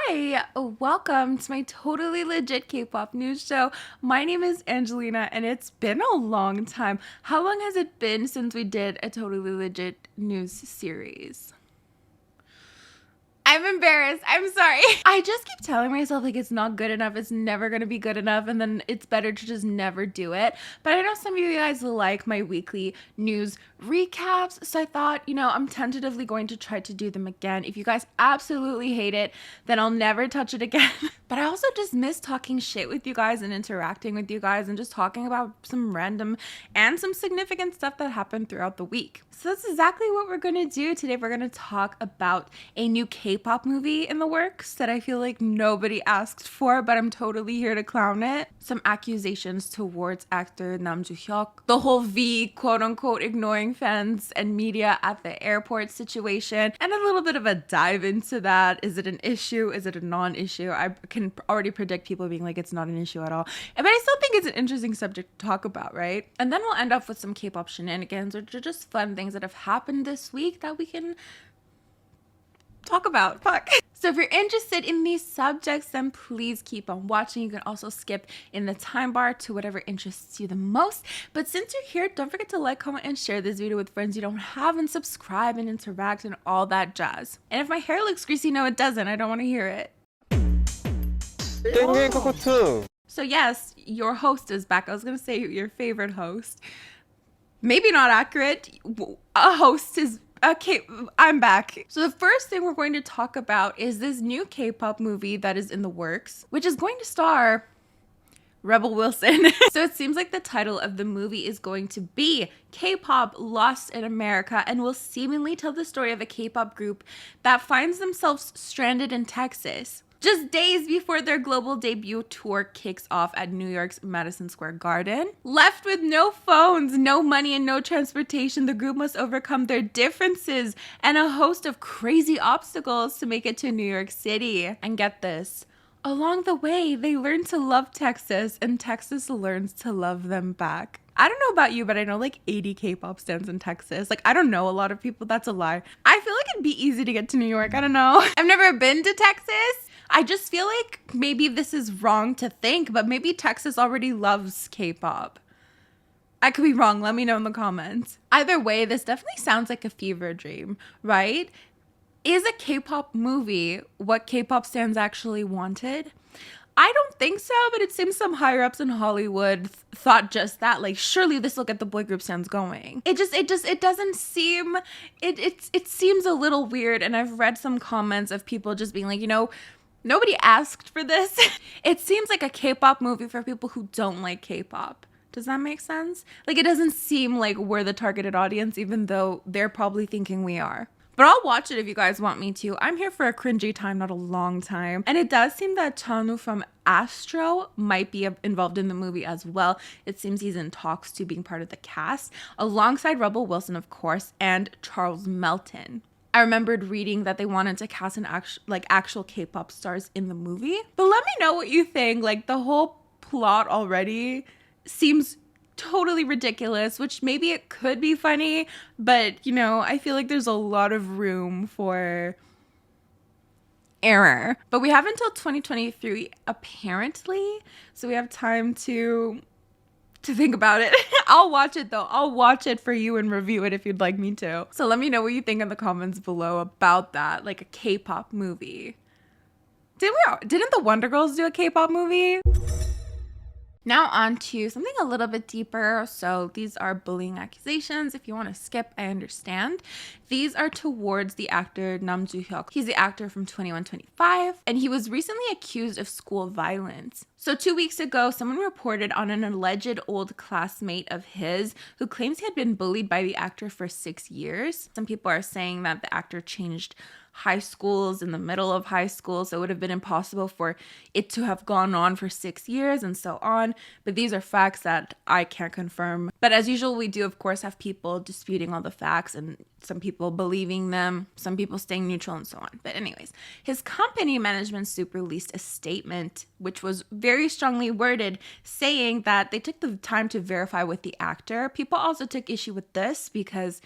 Hi, welcome to my totally legit K-pop news show. My name is Angelina and it's been a long time. How long has it been since we did a totally legit news series? I'm embarrassed. I'm sorry. I just keep telling myself like it's not good enough. It's never going to be good enough. And then it's better to just never do it. But I know some of you guys like my weekly news recaps. So I thought, I'm tentatively going to try to do them again. If you guys absolutely hate it, then I'll never touch it again. But I also just miss talking shit with you guys and interacting with you guys and just talking about some random and some significant stuff that happened throughout the week. So that's exactly what we're going to do today. We're going to talk about a new K-pop movie in the works that I feel like nobody asked for, but I'm totally here to clown it. Some accusations towards actor Joo Hyuk. The whole V, quote unquote, ignoring fans and media at the airport situation. And a little bit of a dive into that. Is it an issue? Is it a non-issue? I can already predict people being like, it's not an issue at all. But I still think it's an interesting subject to talk about, right? And then we'll end up with some Kpop shenanigans, which are just fun things that have happened this week that we can talk about. Fuck. So if you're interested in these subjects, then please keep on watching. You can also skip in the time bar to whatever interests you the most. But since you're here, don't forget to like, comment, and share this video with friends you don't have, and subscribe and interact and all that jazz. And if my hair looks greasy, no it doesn't. I don't want to hear it. So yes, your host is back. I was going to say your favorite host. Maybe not accurate. A host is... Okay, I'm back. So the first thing we're going to talk about is this new K-pop movie that is in the works, which is going to star Rebel Wilson. So it seems like the title of the movie is going to be K-pop Lost in America and will seemingly tell the story of a K-pop group that finds themselves stranded in Texas, just days before their global debut tour kicks off at New York's Madison Square Garden. Left with no phones, no money, and no transportation, the group must overcome their differences and a host of crazy obstacles to make it to New York City. And get this, along the way, they learn to love Texas, and Texas learns to love them back. I don't know about you, but I know like 80 K-pop stans in Texas. Like, I don't know a lot of people. That's a lie. I feel like it'd be easy to get to New York. I don't know. I've never been to Texas. I just feel like maybe this is wrong to think, but maybe Texas already loves K-pop. I could be wrong. Let me know in the comments. Either way, this definitely sounds like a fever dream, right? Is a K-pop movie what K-pop stans actually wanted? I don't think so, but it seems some higher ups in Hollywood thought just that. Like, surely this will get the boy group stans going. It doesn't seem, it seems a little weird. And I've read some comments of people just being like, nobody asked for this. It seems like a K-pop movie for people who don't like K-pop. Does that make sense? Like, it doesn't seem like we're the targeted audience, even though they're probably thinking we are. But I'll watch it if you guys want me to. I'm here for a cringy time, not a long time. And it does seem that Chanu from Astro might be involved in the movie as well. It seems he's in talks to being part of the cast, alongside Rebel Wilson, of course, and Charles Melton. I remembered reading that they wanted to cast an actual K-pop stars in the movie. But let me know what you think. Like, the whole plot already seems totally ridiculous, which maybe it could be funny, but I feel like there's a lot of room for error. But we have until 2023 apparently, so we have time to think about it. I'll watch it though. I'll watch it for you and review it if you'd like me to. So let me know what you think in the comments below about that, like a K-pop movie. Didn't the Wonder Girls do a K-pop movie? Now on to something a little bit deeper. So these are bullying accusations. If you want to skip, I understand. These are towards the actor Joo Hyuk. He's the actor from 2125, and he was recently accused of school violence. So 2 weeks ago, someone reported on an alleged old classmate of his who claims he had been bullied by the actor for 6 years. Some people are saying that the actor changed high schools in the middle of high school, so it would have been impossible for it to have gone on for 6 years and so on. But these are facts that I can't confirm. But as usual, we do of course have people disputing all the facts, and some people believing them, some people staying neutral, and so on. But anyways, his company Management Soup released a statement which was very strongly worded, saying that they took the time to verify with the actor. People also took issue with this because,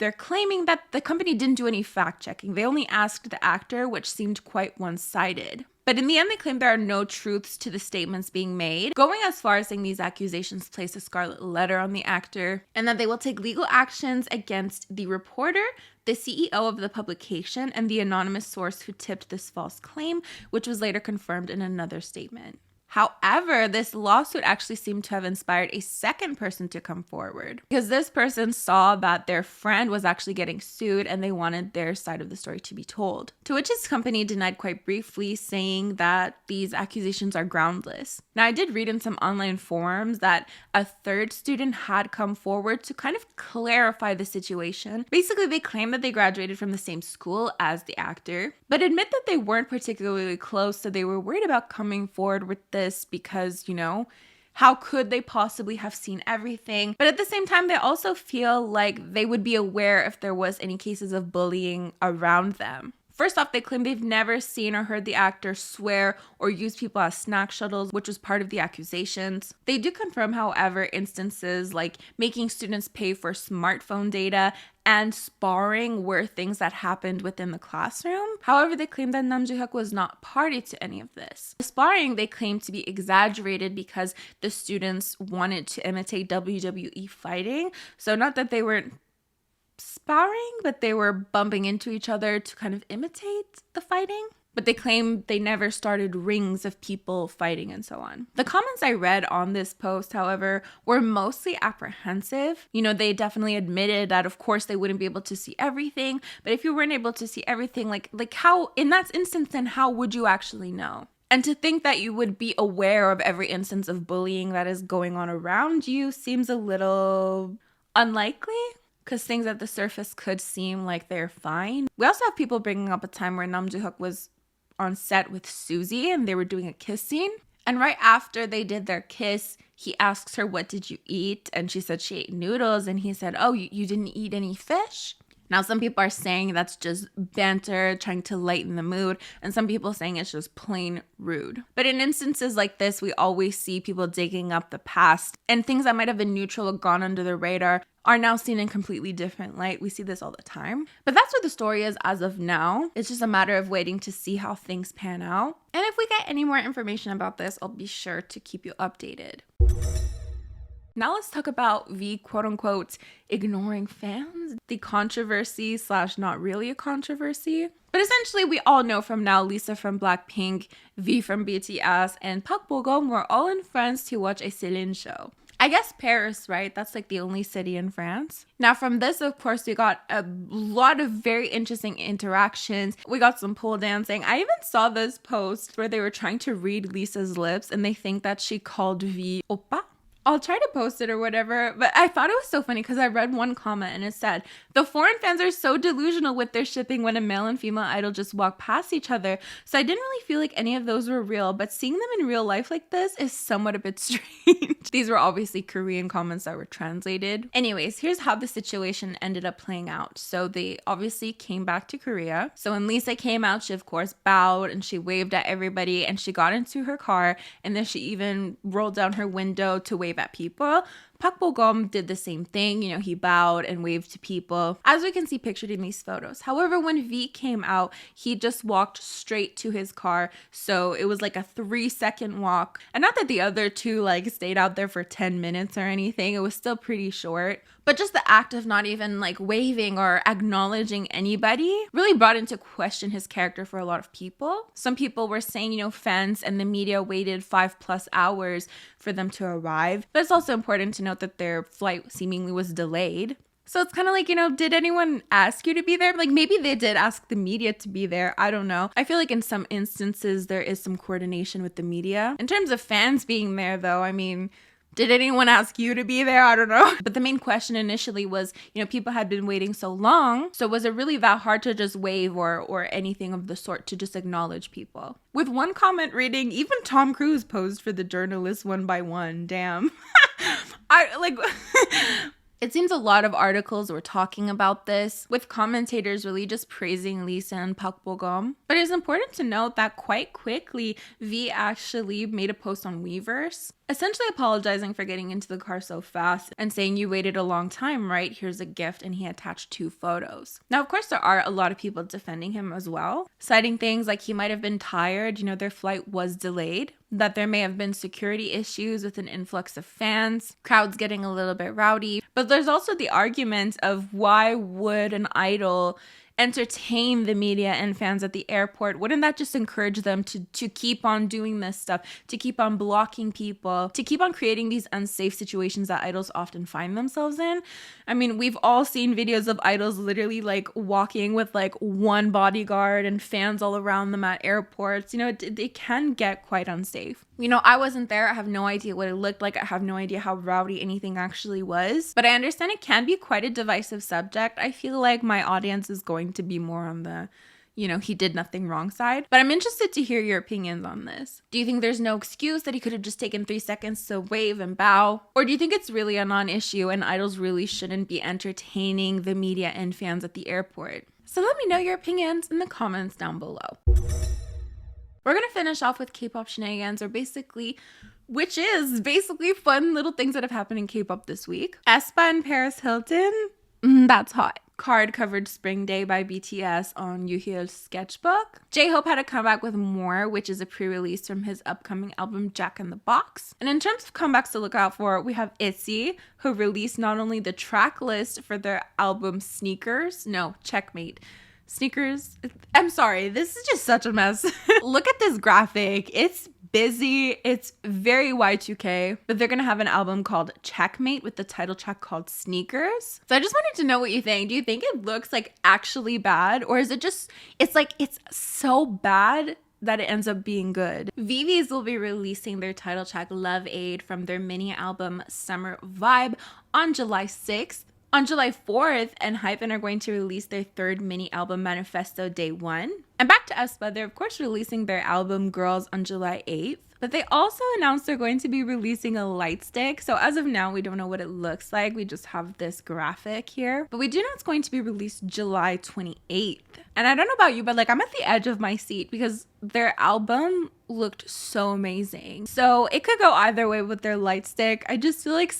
They're claiming that the company didn't do any fact checking. They only asked the actor, which seemed quite one-sided. But in the end, they claim there are no truths to the statements being made, going as far as saying these accusations place a scarlet letter on the actor, and that they will take legal actions against the reporter, the CEO of the publication, and the anonymous source who tipped this false claim, which was later confirmed in another statement. However, this lawsuit actually seemed to have inspired a second person to come forward, because this person saw that their friend was actually getting sued and they wanted their side of the story to be told. To which his company denied quite briefly, saying that these accusations are groundless. Now, I did read in some online forums that a third student had come forward to kind of clarify the situation. Basically, they claim that they graduated from the same school as the actor, but admit that they weren't particularly close, so they were worried about coming forward with this because, how could they possibly have seen everything? But at the same time, they also feel like they would be aware if there was any cases of bullying around them. First off, they claim they've never seen or heard the actor swear or use people as snack shuttles, which was part of the accusations. They do confirm, however, instances like making students pay for smartphone data and sparring were things that happened within the classroom. However, they claim that Joo Hyuk was not party to any of this. The sparring they claim to be exaggerated because the students wanted to imitate WWE fighting. So not that they weren't sparring, but they were bumping into each other to kind of imitate the fighting. But they claim they never started rings of people fighting and so on. The comments I read on this post, however, were mostly apprehensive. They definitely admitted that of course they wouldn't be able to see everything, but if you weren't able to see everything, like how, in that instance, then how would you actually know? And to think that you would be aware of every instance of bullying that is going on around you seems a little unlikely, because things at the surface could seem like they're fine. We also have people bringing up a time where Joo Hyuk was on set with Suzy and they were doing a kiss scene. And right after they did their kiss, he asks her, "What did you eat?" And she said she ate noodles. And he said, "Oh, you didn't eat any fish?" Now, some people are saying that's just banter, trying to lighten the mood, and some people saying it's just plain rude. But in instances like this, we always see people digging up the past, and things that might have been neutral or gone under the radar are now seen in completely different light. We see this all the time. But that's where the story is as of now. It's just a matter of waiting to see how things pan out. And if we get any more information about this, I'll be sure to keep you updated. Now let's talk about V, quote unquote, ignoring fans, the controversy / not really a controversy. But essentially, we all know from now Lisa from Blackpink, V from BTS, and Park Bo-gum were all in France to watch a Celine show. I guess Paris, right? That's like the only city in France. Now from this, of course, we got a lot of very interesting interactions. We got some pole dancing. I even saw this post where they were trying to read Lisa's lips and they think that she called V oppa. I'll try to post it or whatever, but I thought it was so funny because I read one comment and it said, "The foreign fans are so delusional with their shipping when a male and female idol just walk past each other. So I didn't really feel like any of those were real, but seeing them in real life like this is somewhat a bit strange." These were obviously Korean comments that were translated. Anyways, here's how the situation ended up playing out. So they obviously came back to Korea. So when Lisa came out, she of course bowed and she waved at everybody and she got into her car and then she even rolled down her window to wave at people. Park Bo-gum did the same thing. He bowed and waved to people, as we can see pictured in these photos. However, when V came out, he just walked straight to his car. So it was like a 3-second walk. And not that the other two stayed out there for 10 minutes or anything. It was still pretty short. But just the act of not even waving or acknowledging anybody really brought into question his character for a lot of people. Some people were saying, fans and the media waited 5+ hours for them to arrive. But it's also important to note that their flight seemingly was delayed. So it's kind of did anyone ask you to be there? Maybe they did ask the media to be there. I don't know. I feel like in some instances there is some coordination with the media. In terms of fans being there though, did anyone ask you to be there? I don't know. But the main question initially was, people had been waiting so long. So was it really that hard to just wave or anything of the sort to just acknowledge people? With one comment reading, even Tom Cruise posed for the journalists one by one. Damn. It seems a lot of articles were talking about this, with commentators really just praising Lisa and Park Bo-gum. But it's important to note that quite quickly, V actually made a post on Weverse, essentially apologizing for getting into the car so fast and saying, you waited a long time, right? Here's a gift, and he attached 2 photos. Now, of course, there are a lot of people defending him as well, citing things like he might have been tired, their flight was delayed, that there may have been security issues with an influx of fans, crowds getting a little bit rowdy. But there's also the argument of why would an idol entertain the media and fans at the airport? Wouldn't that just encourage them to keep on doing this stuff, to keep on blocking people, to keep on creating these unsafe situations that idols often find themselves in? I mean, we've all seen videos of idols literally like walking with like one bodyguard and fans all around them at airports. It can get quite unsafe. I wasn't there. I have no idea what it looked like. I have no idea how rowdy anything actually was. But I understand it can be quite a divisive subject. I feel like my audience is going to be more on the, he did nothing wrong side. But I'm interested to hear your opinions on this. Do you think there's no excuse, that he could have just taken 3 seconds to wave and bow? Or do you think it's really a non-issue and idols really shouldn't be entertaining the media and fans at the airport? So let me know your opinions in the comments down below. We're going to finish off with Kpop Shenanigans, which is basically fun little things that have happened in K-pop this week. aespa and Paris Hilton, that's hot. Card covered Spring Day by BTS on Yoo Hyuk's sketchbook. J-Hope had to come back with More, which is a pre-release from his upcoming album Jack in the Box. And in terms of comebacks to look out for, we have ITZY, who released not only the track list for their album Checkmate. Sneakers. I'm sorry, this is just such a mess. Look at this graphic. It's busy. It's very Y2K, but they're gonna have an album called Checkmate with the title track called Sneakers. So I just wanted to know what you think. Do you think it looks like actually bad, or is it just, it's so bad that it ends up being good? VVs will be releasing their title track Love Aid from their mini album Summer Vibe on July 6th. On July 4th, ENHYPEN are going to release their 3rd mini album Manifesto Day 1. And back to aespa, they're of course releasing their album Girls on July 8th. But they also announced they're going to be releasing a light stick. So as of now, we don't know what it looks like. We just have this graphic here. But we do know it's going to be released July 28th. And I don't know about you, but I'm at the edge of my seat because their album looked so amazing. So it could go either way with their light stick. I just feel like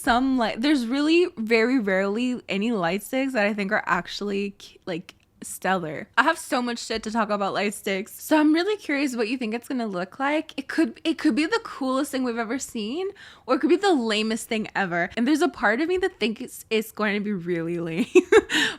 there's really very rarely any light sticks that I think are actually stellar. I have so much shit to talk about light sticks, so I'm really curious what you think it's gonna look like. It could be the coolest thing we've ever seen, or it could be the lamest thing ever, and there's a part of me that thinks it's going to be really lame.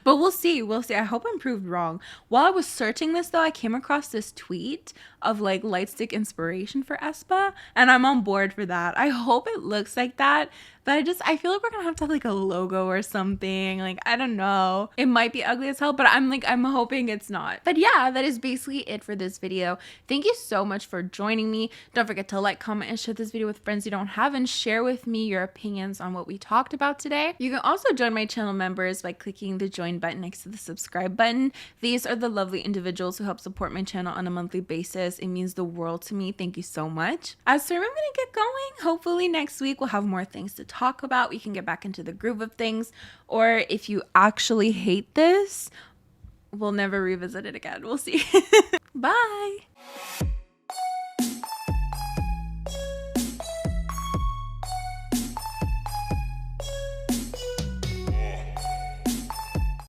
But we'll see. I hope I'm proved wrong. While I was searching this though, I came across this tweet of light stick inspiration for aespa, and I'm on board for that. I hope it looks like that. But I feel like we're gonna have to have a logo or something. I don't know. It might be ugly as hell, but I'm hoping it's not. But yeah, that is basically it for this video. Thank you so much for joining me. Don't forget to like, comment, and share this video with friends you don't have, and share with me your opinions on what we talked about today. You can also join my channel members by clicking the join button next to the subscribe button. These are the lovely individuals who help support my channel on a monthly basis. It means the world to me. Thank you so much. As for I'm gonna get going, hopefully next week we'll have more things to talk about. We can get back into the groove of things, or if you actually hate this, we'll never revisit it again. We'll see. Bye.